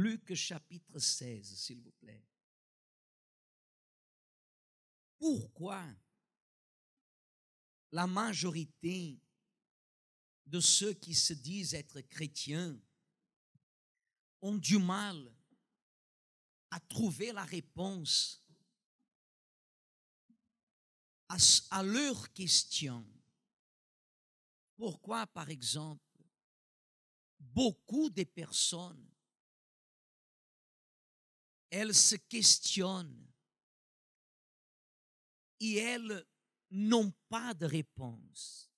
Luc chapitre 16, s'il vous plaît. Pourquoi la majorité de ceux qui se disent être chrétiens ont du mal à trouver la réponse à leurs questions? Pourquoi, par exemple, beaucoup de personnes, elles se questionnent et elles n'ont pas de réponse?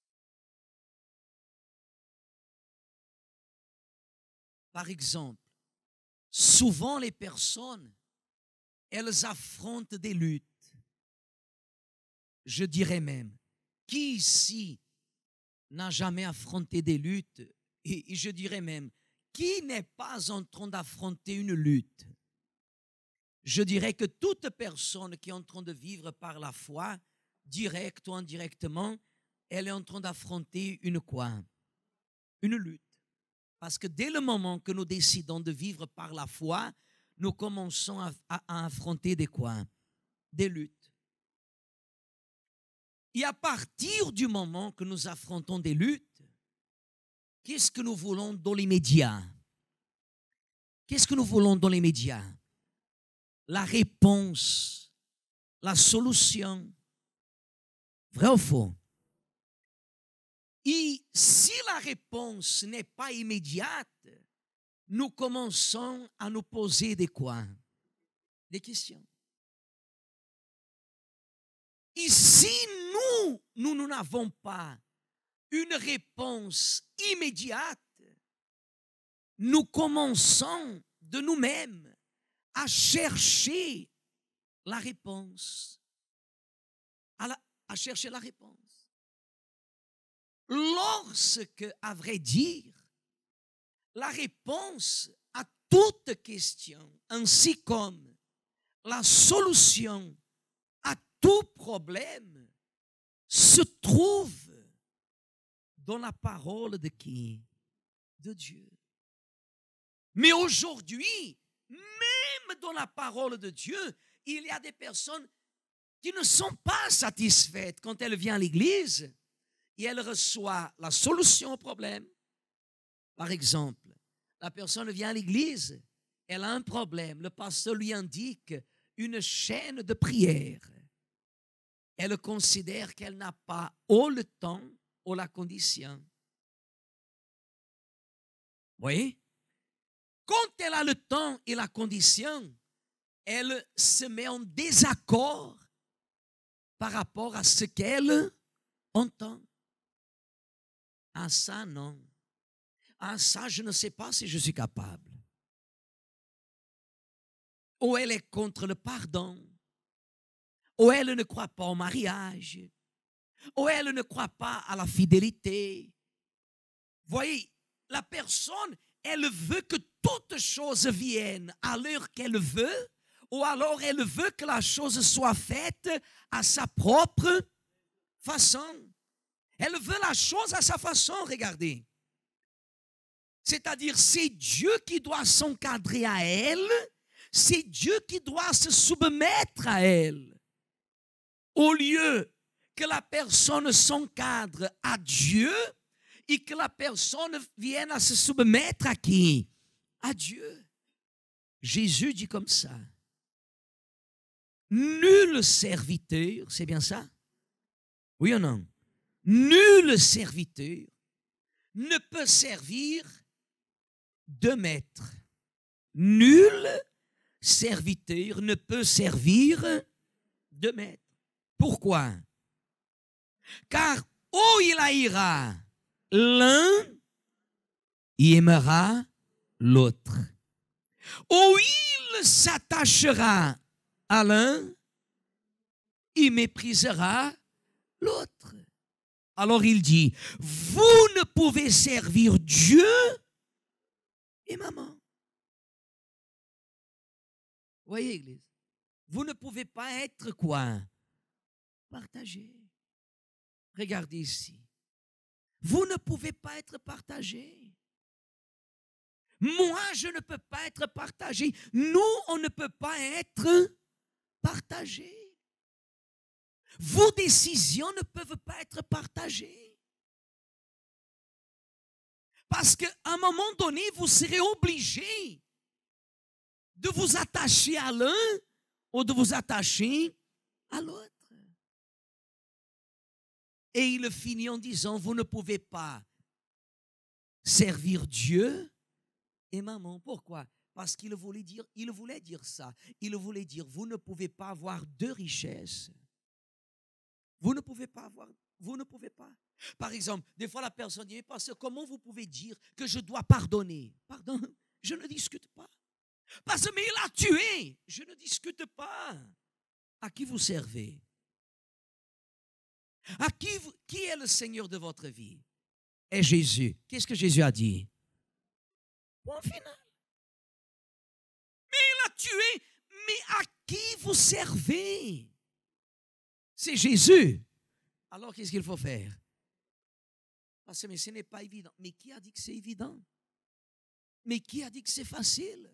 Par exemple, souvent les personnes, elles affrontent des luttes. Je dirais même, qui ici n'a jamais affronté des luttes? Et je dirais même, qui n'est pas en train d'affronter une lutte? Je dirais que toute personne qui est en train de vivre par la foi, direct ou indirectement, elle est en train d'affronter une quoi? Une lutte. Parce que dès le moment que nous décidons de vivre par la foi, nous commençons à affronter des quoi? Des luttes. Et à partir du moment que nous affrontons des luttes, qu'est-ce que nous voulons dans l'immédiat? Qu'est-ce que nous voulons dans l'immédiat? La réponse, la solution. Vrai ou faux? Et si la réponse n'est pas immédiate, nous commençons à nous poser des quoi? Des questions. Et si nous n'avons pas une réponse immédiate, nous commençons de nous-mêmes à chercher la réponse. À chercher la réponse. Lorsque, à vrai dire, la réponse à toute question, ainsi comme la solution à tout problème, se trouve dans la parole de qui? De Dieu. Mais aujourd'hui, même dans la parole de Dieu, il y a des personnes qui ne sont pas satisfaites quand elles viennent à l'église et elles reçoivent la solution au problème. Par exemple, la personne vient à l'église, elle a un problème, le pasteur lui indique une chaîne de prière. Elle considère qu'elle n'a pas ou le temps ou la condition. Vous voyez? Quand elle a le temps et la condition, elle se met en désaccord par rapport à ce qu'elle entend. Ah ça, non. Ah ça, je ne sais pas si je suis capable. Ou elle est contre le pardon. Ou elle ne croit pas au mariage. Ou elle ne croit pas à la fidélité. Voyez, la personne, elle veut que toute chose vienne à l'heure qu'elle veut, ou alors elle veut que la chose soit faite à sa propre façon. Elle veut la chose à sa façon, regardez. C'est-à-dire, c'est Dieu qui doit s'encadrer à elle, c'est Dieu qui doit se soumettre à elle. Au lieu que la personne s'encadre à Dieu et que la personne vienne à se soumettre à qui? À Dieu. Jésus dit comme ça. Nul serviteur, c'est bien ça? Oui ou non? Nul serviteur ne peut servir deux maîtres. Nul serviteur ne peut servir deux maîtres. Pourquoi? Car où il haïra l'un, il aimera l'autre. Où il s'attachera à l'un, il méprisera l'autre. Alors il dit, vous ne pouvez servir Dieu et maman. Voyez, Église, vous ne pouvez pas être quoi? Partagé. Regardez ici. Vous ne pouvez pas être partagé. Moi, je ne peux pas être partagé. Nous, on ne peut pas être partagés. Vos décisions ne peuvent pas être partagées. Parce qu'à un moment donné, vous serez obligé de vous attacher à l'un ou de vous attacher à l'autre. Et il finit en disant, vous ne pouvez pas servir Dieu et maman. Pourquoi? Parce qu'il voulait dire ça. Il voulait dire, vous ne pouvez pas avoir deux richesses. Vous ne pouvez pas avoir, vous ne pouvez pas. Par exemple, des fois la personne dit, pasteur, comment vous pouvez dire que je dois pardonner? Pardon, je ne discute pas. Parce que mais il a tué, je ne discute pas. À qui vous servez? Qui est le Seigneur de votre vie? Est Jésus. Qu'est-ce que Jésus a dit? Point final. Mais il a tué, mais à qui vous servez? C'est Jésus. Alors qu'est-ce qu'il faut faire? Parce que mais ce n'est pas évident. Mais qui a dit que c'est évident? Mais qui a dit que c'est facile?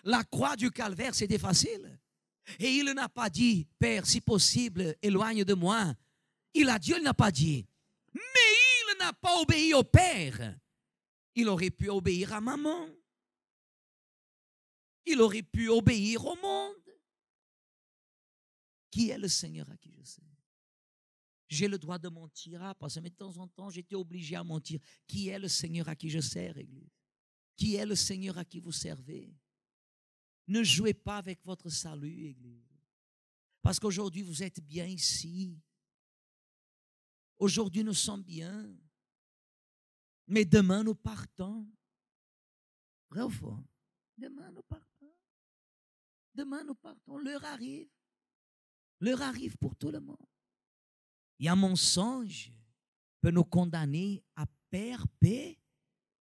La croix du calvaire, c'était facile. Et il n'a pas dit, Père, si possible, éloigne de moi. Dieu n'a pas dit. Mais il n'a pas obéi au Père. Il aurait pu obéir à maman. Il aurait pu obéir au monde. Qui est le Seigneur à qui je sers? J'ai le droit de mentir, parce que de temps en temps, j'étais obligé à mentir. Qui est le Seigneur à qui je sers, Église? Qui est le Seigneur à qui vous servez? Ne jouez pas avec votre salut, Église. Parce qu'aujourd'hui, vous êtes bien ici. Aujourd'hui, nous sommes bien. Mais demain, nous partons. Vrai ou faux? Demain, nous partons. Demain, nous partons. L'heure arrive. L'heure arrive pour tout le monde. Et un mensonge peut nous condamner à perpétuité.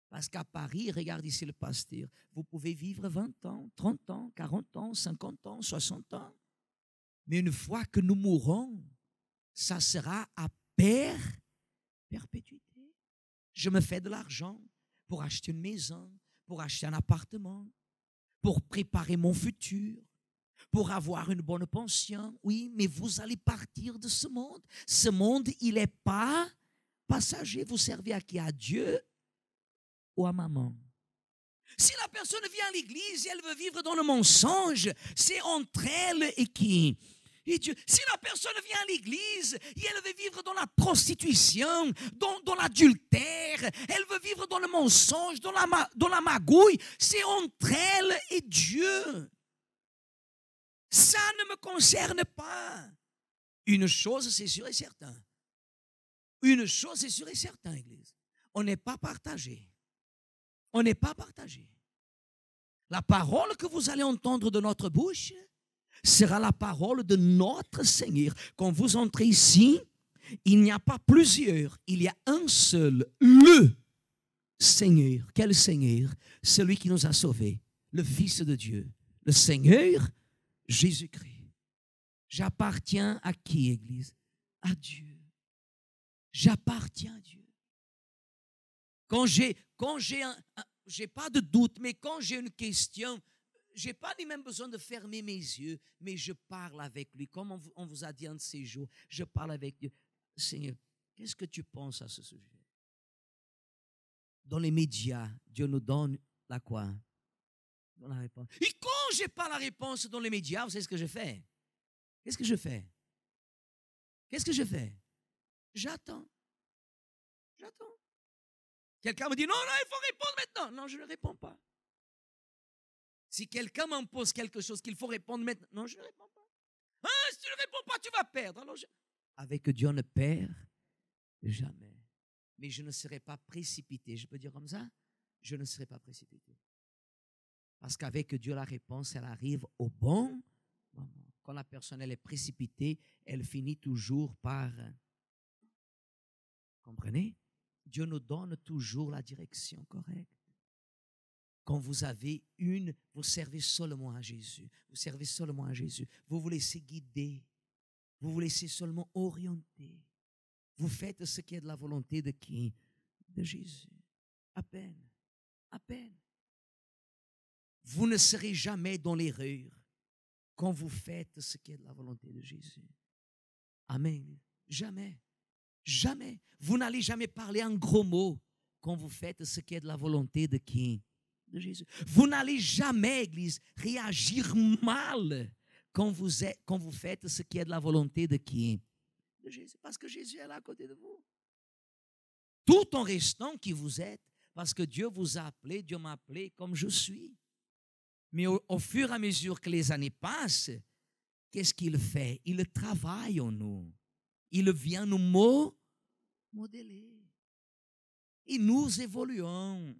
Parce qu'à Paris, regarde ici le pasteur, vous pouvez vivre 20 ans, 30 ans, 40 ans, 50 ans, 60 ans. Mais une fois que nous mourrons, ça sera à perpétuité. Je me fais de l'argent pour acheter une maison, pour acheter un appartement, pour préparer mon futur, pour avoir une bonne pension. Oui, mais vous allez partir de ce monde. Ce monde, il n'est pas passager. Vous servez à qui? À Dieu ou à maman? Si la personne vient à l'église et elle veut vivre dans le mensonge, c'est entre elle et qui? Et Dieu. Si la personne vient à l'église et elle veut vivre dans la prostitution, dans l'adultère, elle veut vivre dans le mensonge, dans la magouille, c'est entre elle et Dieu. Ça ne me concerne pas. Une chose, c'est sûr et certain. Une chose, c'est sûr et certain, Église. On n'est pas partagé. On n'est pas partagé. La parole que vous allez entendre de notre bouche sera la parole de notre Seigneur. Quand vous entrez ici, il n'y a pas plusieurs, il y a un seul, le Seigneur. Quel Seigneur? Celui qui nous a sauvés, le Fils de Dieu, le Seigneur Jésus-Christ. J'appartiens à qui, Église? À Dieu. J'appartiens à Dieu. Quand j'ai pas de doute, mais quand j'ai une question, je n'ai pas ni même besoin de fermer mes yeux, mais je parle avec lui. Comme on vous a dit un de ces jours, je parle avec Dieu. Seigneur, qu'est-ce que tu penses à ce sujet? Dans les médias, Dieu nous donne la quoi? Dans la réponse. Et quand je n'ai pas la réponse dans les médias, vous savez ce que je fais? Qu'est-ce que je fais? Qu'est-ce que je fais? J'attends. J'attends. Quelqu'un me dit, non, il faut répondre maintenant. Non, je ne réponds pas. Si quelqu'un m'en pose quelque chose qu'il faut répondre maintenant, non, je ne réponds pas. Ah, si tu ne réponds pas, tu vas perdre. Alors avec Dieu, on ne perd jamais. Mais je ne serai pas précipité. Je peux dire comme ça? Je ne serai pas précipité. Parce qu'avec Dieu, la réponse, elle arrive au bon moment. Quand la personne elle est précipitée, elle finit toujours par... Comprenez? Dieu nous donne toujours la direction correcte. Quand vous avez vous servez seulement à Jésus. Vous servez seulement à Jésus. Vous vous laissez guider. Vous vous laissez seulement orienter. Vous faites ce qui est de la volonté de qui? De Jésus. À peine. À peine. vous ne serez jamais dans l'erreur quand vous faites ce qui est de la volonté de Jésus. Amen. Jamais. Jamais. Vous n'allez jamais parler en gros mots quand vous faites ce qui est de la volonté de qui? De Jésus. Vous n'allez jamais, Église, réagir mal quand vous faites ce qui est de la volonté de qui? De Jésus. Parce que Jésus est là à côté de vous. Tout en restant qui vous êtes, parce que Dieu vous a appelé, Dieu m'a appelé comme je suis. Mais au fur et à mesure que les années passent, qu'est-ce qu'il fait? Il travaille en nous. Il vient nous modeler. Et nous évoluons.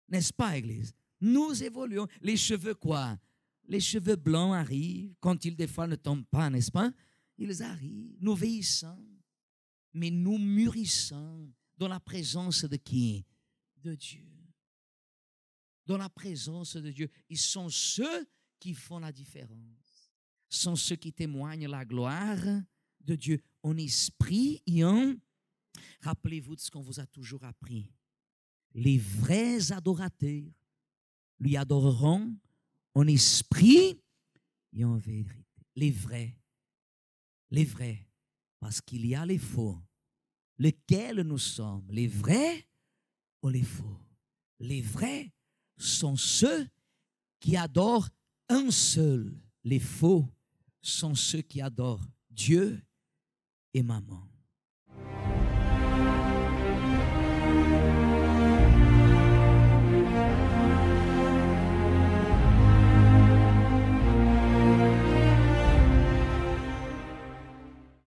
N'est-ce pas, Église? Nous évoluons. Les cheveux quoi? Les cheveux blancs arrivent. Quand ils, des fois, ne tombent pas, n'est-ce pas? Ils arrivent. Nous vieillissons. Mais nous mûrissons dans la présence de qui? De Dieu. Dans la présence de Dieu. Ils sont ceux qui font la différence. Sont ceux qui témoignent la gloire de Dieu en esprit et en... Rappelez-vous de ce qu'on vous a toujours appris. Les vrais adorateurs lui adoreront en esprit et en vérité. Les vrais, parce qu'il y a les faux. Lesquels nous sommes? Les vrais ou les faux? Les vrais sont ceux qui adorent un seul. Les faux sont ceux qui adorent Dieu et maman.